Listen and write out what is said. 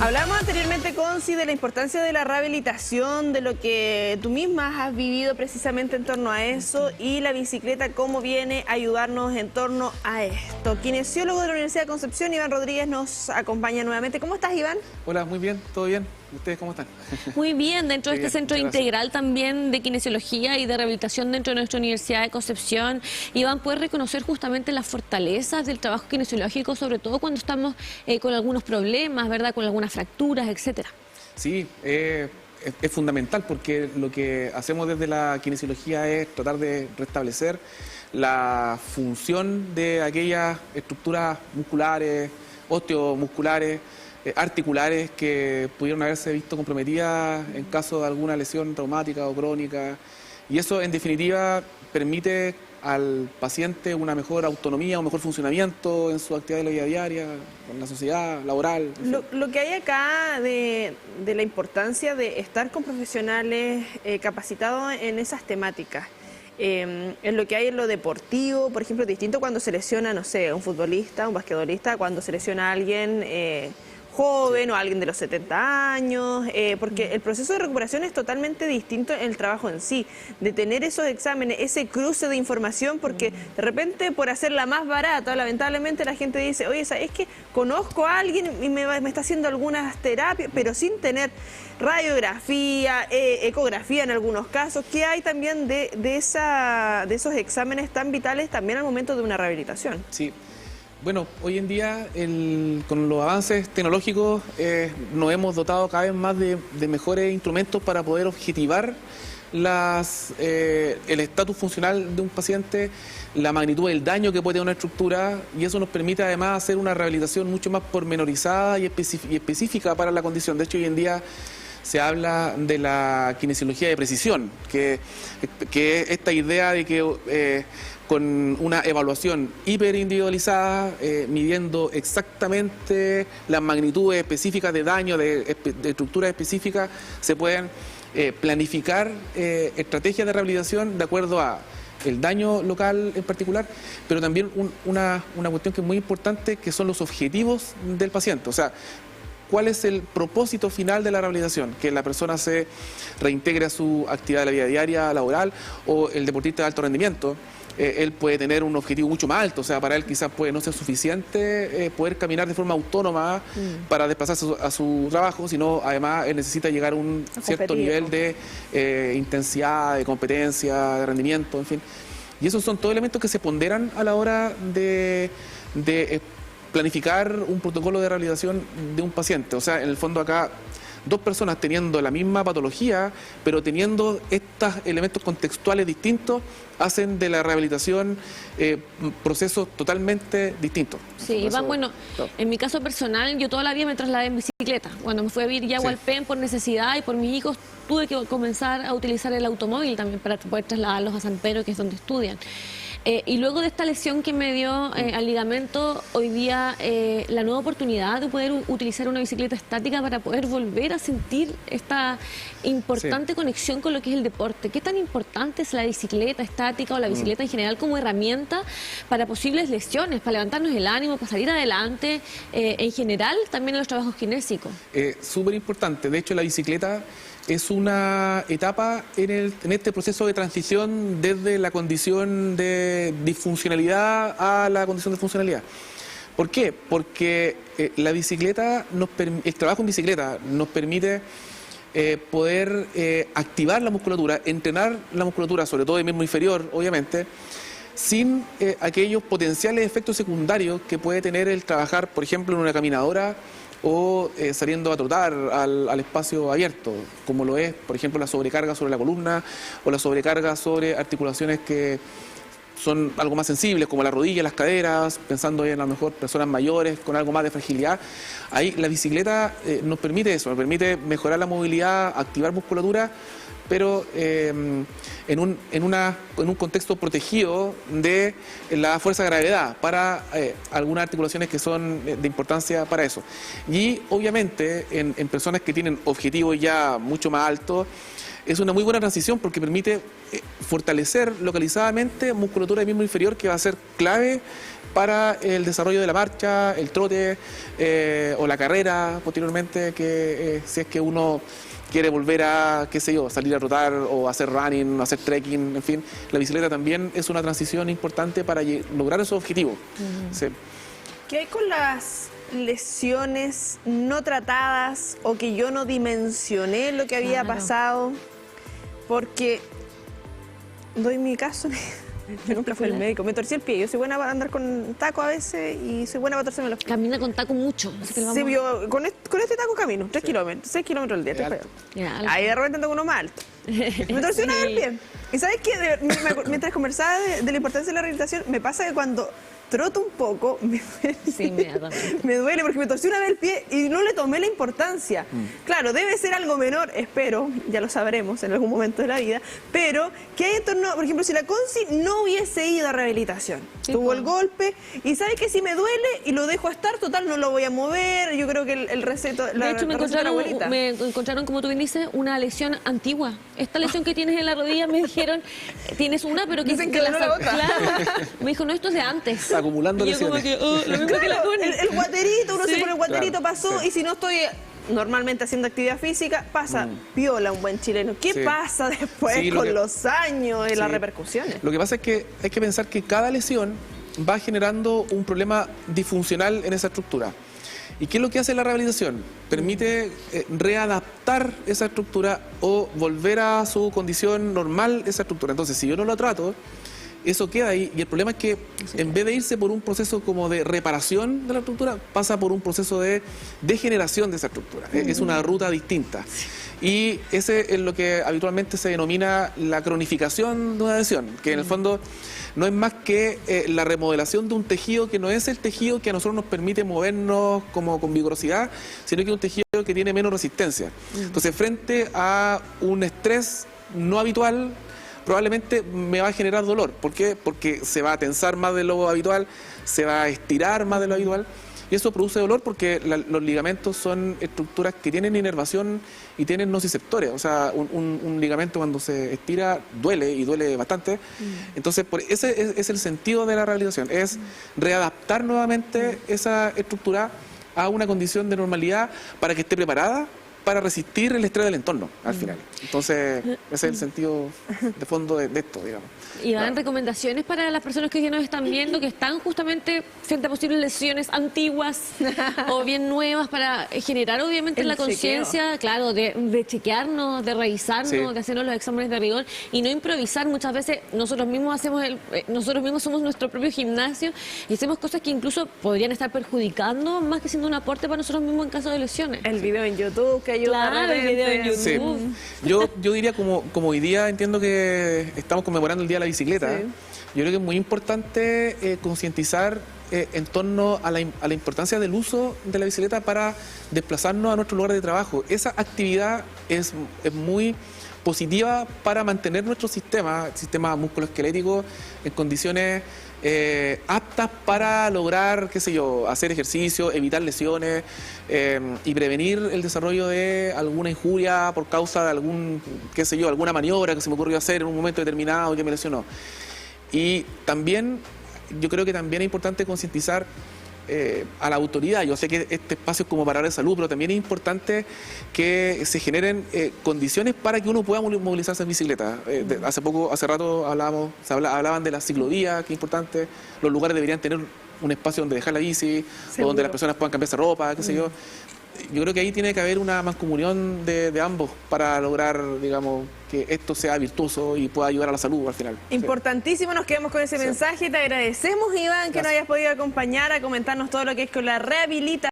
Hablamos anteriormente, Conci, de la importancia de la rehabilitación, de lo que tú misma has vivido precisamente en torno a eso, y la bicicleta, cómo viene a ayudarnos en torno a esto. Kinesiólogo de la Universidad de Concepción, Iván Rodríguez, nos acompaña nuevamente. ¿Cómo estás, Iván? Hola, muy bien, todo bien. ¿Ustedes cómo están? Muy bien, dentro de este centro muchas gracias. integral también de kinesiología y de rehabilitación dentro de nuestra Universidad de Concepción, Iván, puede reconocer justamente las fortalezas del trabajo kinesiológico, sobre todo cuando estamos con algunos problemas, ¿verdad? Con algunas fracturas, etcétera. Sí, es fundamental porque lo que hacemos desde la kinesiología es tratar de restablecer la función de aquellas estructuras musculares, osteomusculares, articulares que pudieron haberse visto comprometidas en caso de alguna lesión traumática o crónica, y eso en definitiva permite al paciente una mejor autonomía, un mejor funcionamiento en su actividad de la vida diaria, con la sociedad laboral. Lo que hay acá de la importancia de estar con profesionales capacitados en esas temáticas. En lo que hay en lo deportivo, por ejemplo, distinto cuando se lesiona, no sé, un futbolista, un basquetbolista, cuando se lesiona a alguien joven, sí, o alguien de los 70 años, porque el proceso de recuperación es totalmente distinto en el trabajo en sí, de tener esos exámenes, ese cruce de información, porque de repente por hacerla más barata, lamentablemente la gente dice, oye, ¿sabes qué? Conozco a alguien y me está haciendo algunas terapias, pero sin tener radiografía, ecografía en algunos casos. ¿Qué hay también de esos exámenes tan vitales también al momento de una rehabilitación? Sí. Bueno, hoy en día con los avances tecnológicos nos hemos dotado cada vez más de mejores instrumentos para poder objetivar el estatus funcional de un paciente, la magnitud del daño que puede tener una estructura, y eso nos permite además hacer una rehabilitación mucho más pormenorizada y específica para la condición. De hecho, hoy en día se habla de la kinesiología de precisión, que es esta idea de que con una evaluación hiperindividualizada, midiendo exactamente las magnitudes específicas de daño de estructuras específicas, se pueden planificar estrategias de rehabilitación de acuerdo a el daño local en particular, pero también una cuestión que es muy importante, que son los objetivos del paciente. O sea, ¿cuál es el propósito final de la rehabilitación? Que la persona se reintegre a su actividad de la vida diaria, laboral, o el deportista de alto rendimiento. Él puede tener un objetivo mucho más alto, o sea, para él quizás puede no ser suficiente poder caminar de forma autónoma para desplazarse a su trabajo, sino además él necesita llegar a un cierto nivel de intensidad, de competencia, de rendimiento, en fin. Y esos son todos elementos que se ponderan a la hora de planificar un protocolo de rehabilitación de un paciente. O sea, en el fondo acá, dos personas teniendo la misma patología, pero teniendo estos elementos contextuales distintos, hacen de la rehabilitación procesos totalmente distintos. Sí, Iván, bueno, en mi caso personal, yo toda la vida me trasladé en bicicleta. Cuando me fui a vivir ya a Hualpén por necesidad y por mis hijos, tuve que comenzar a utilizar el automóvil también para poder trasladarlos a San Pedro, que es donde estudian. Y luego de esta lesión que me dio al ligamento, hoy día la nueva oportunidad de poder utilizar una bicicleta estática para poder volver a sentir esta importante conexión con lo que es el deporte. ¿Qué tan importante es la bicicleta estática o la bicicleta en general como herramienta para posibles lesiones, para levantarnos el ánimo, para salir adelante, en general también en los trabajos kinésicos? Súper importante. De hecho, la bicicleta es una etapa en este proceso de transición desde la condición de disfuncionalidad a la condición de funcionalidad. ¿Por qué? Porque la bicicleta, el trabajo en bicicleta nos permite poder activar la musculatura, entrenar la musculatura, sobre todo del miembro inferior, obviamente, sin aquellos potenciales efectos secundarios que puede tener el trabajar, por ejemplo, en una caminadora o saliendo a trotar al espacio abierto, como lo es, por ejemplo, la sobrecarga sobre la columna o la sobrecarga sobre articulaciones que son algo más sensibles, como la rodilla, las caderas, pensando en a lo mejor personas mayores con algo más de fragilidad. Ahí la bicicleta nos permite eso, nos permite mejorar la movilidad, activar musculatura, pero en un contexto protegido de la fuerza de gravedad para algunas articulaciones que son de importancia para eso. Y obviamente en personas que tienen objetivos ya mucho más altos, es una muy buena transición porque permite fortalecer localizadamente musculatura del miembro inferior, que va a ser clave para el desarrollo de la marcha, el trote o la carrera posteriormente, que si es que uno quiere volver a, qué sé yo, salir a trotar o hacer running, hacer trekking, en fin, la bicicleta también es una transición importante para lograr esos objetivos. Sí. ¿Qué hay con las lesiones no tratadas o que yo no dimensioné lo que había pasado? Porque doy mi caso, yo nunca fui al médico, me torcí el pie, yo soy buena para andar con taco a veces y soy buena para torcerme los pies. Camina con taco mucho. Así que Sí, yo con este taco camino, 3 kilómetros, 6 kilómetros al día. Ahí de repente tengo uno más alto. Y me torcí una vez el pie. ¿Y sabes qué? Mientras conversaba de la importancia de la rehabilitación, me pasa que cuando troto un poco, me duele porque me torcí una vez el pie y no le tomé la importancia. Claro, debe ser algo menor, espero, ya lo sabremos en algún momento de la vida, pero que hay en torno, por ejemplo, si la Conci no hubiese ido a rehabilitación, tuvo el golpe y sabe que si me duele y lo dejo estar, total, no lo voy a mover, yo creo que el receto, de hecho, me encontraron, como tú bien dices, una lesión antigua. Esta lesión que tienes en la rodilla, me dijeron, tienes una, pero que... Dicen que la otra. Claro. Me dijo, no, esto es de antes. Acumulando lesiones. El guaterito, uno se pone el guaterito, pasó, y si no estoy normalmente haciendo actividad física, pasa piola un buen chileno. ¿Qué pasa después con los años y las repercusiones? Lo que pasa es que hay que pensar que cada lesión va generando un problema disfuncional en esa estructura. ¿Y qué es lo que hace la rehabilitación? Permite readaptar esa estructura o volver a su condición normal esa estructura. Entonces, si yo no lo trato, eso queda ahí, y el problema es que en vez de irse por un proceso como de reparación de la estructura, pasa por un proceso de degeneración de esa estructura. Es una ruta distinta. Y ese es lo que habitualmente se denomina la cronificación de una lesión, que en el fondo no es más que la remodelación de un tejido que no es el tejido que a nosotros nos permite movernos como con vigorosidad, sino que es un tejido que tiene menos resistencia. Entonces, frente a un estrés no habitual, probablemente me va a generar dolor. ¿Por qué? Porque se va a tensar más de lo habitual, se va a estirar más de lo habitual, y eso produce dolor porque los ligamentos son estructuras que tienen inervación y tienen nociceptores. O sea, un ligamento cuando se estira duele, y duele bastante. Entonces, ese es el sentido de la rehabilitación, es readaptar nuevamente esa estructura a una condición de normalidad para que esté preparada para resistir el estrés del entorno al final. Entonces, ese es el sentido de fondo de esto, digamos. Y dan recomendaciones para las personas que ya nos están viendo, que están justamente frente a posibles lesiones antiguas o bien nuevas, para generar obviamente la conciencia, claro, de chequearnos, de revisarnos, de hacernos los exámenes de rigor y no improvisar. Muchas veces nosotros mismos somos nuestro propio gimnasio y hacemos cosas que incluso podrían estar perjudicando más que siendo un aporte para nosotros mismos en caso de lesiones. El video en YouTube que ayuda. Claro, el video en YouTube. Sí. Yo diría, como hoy día entiendo que estamos conmemorando el Día de la Bicicleta, yo creo que es muy importante concientizar en torno a la importancia del uso de la bicicleta para desplazarnos a nuestro lugar de trabajo. Esa actividad es muy positiva para mantener nuestro sistema musculoesquelético en condiciones aptas para lograr, qué sé yo, hacer ejercicio, evitar lesiones y prevenir el desarrollo de alguna injuria por causa de alguna maniobra que se me ocurrió hacer en un momento determinado y que me lesionó. Y también, yo creo que también es importante concientizar a la autoridad. Yo sé que este espacio es como para hablar de salud, pero también es importante que se generen condiciones para que uno pueda movilizarse en bicicleta. Hace rato hablaban de la ciclovía, que es importante. Los lugares deberían tener un espacio donde dejar la bici, o donde las personas puedan cambiarse ropa, qué sé yo. Yo creo que ahí tiene que haber una mancomunión de ambos para lograr, digamos, que esto sea virtuoso y pueda ayudar a la salud al final. Importantísimo, nos quedamos con ese mensaje. Te agradecemos, Iván, que nos hayas podido acompañar a comentarnos todo lo que es con la rehabilitación.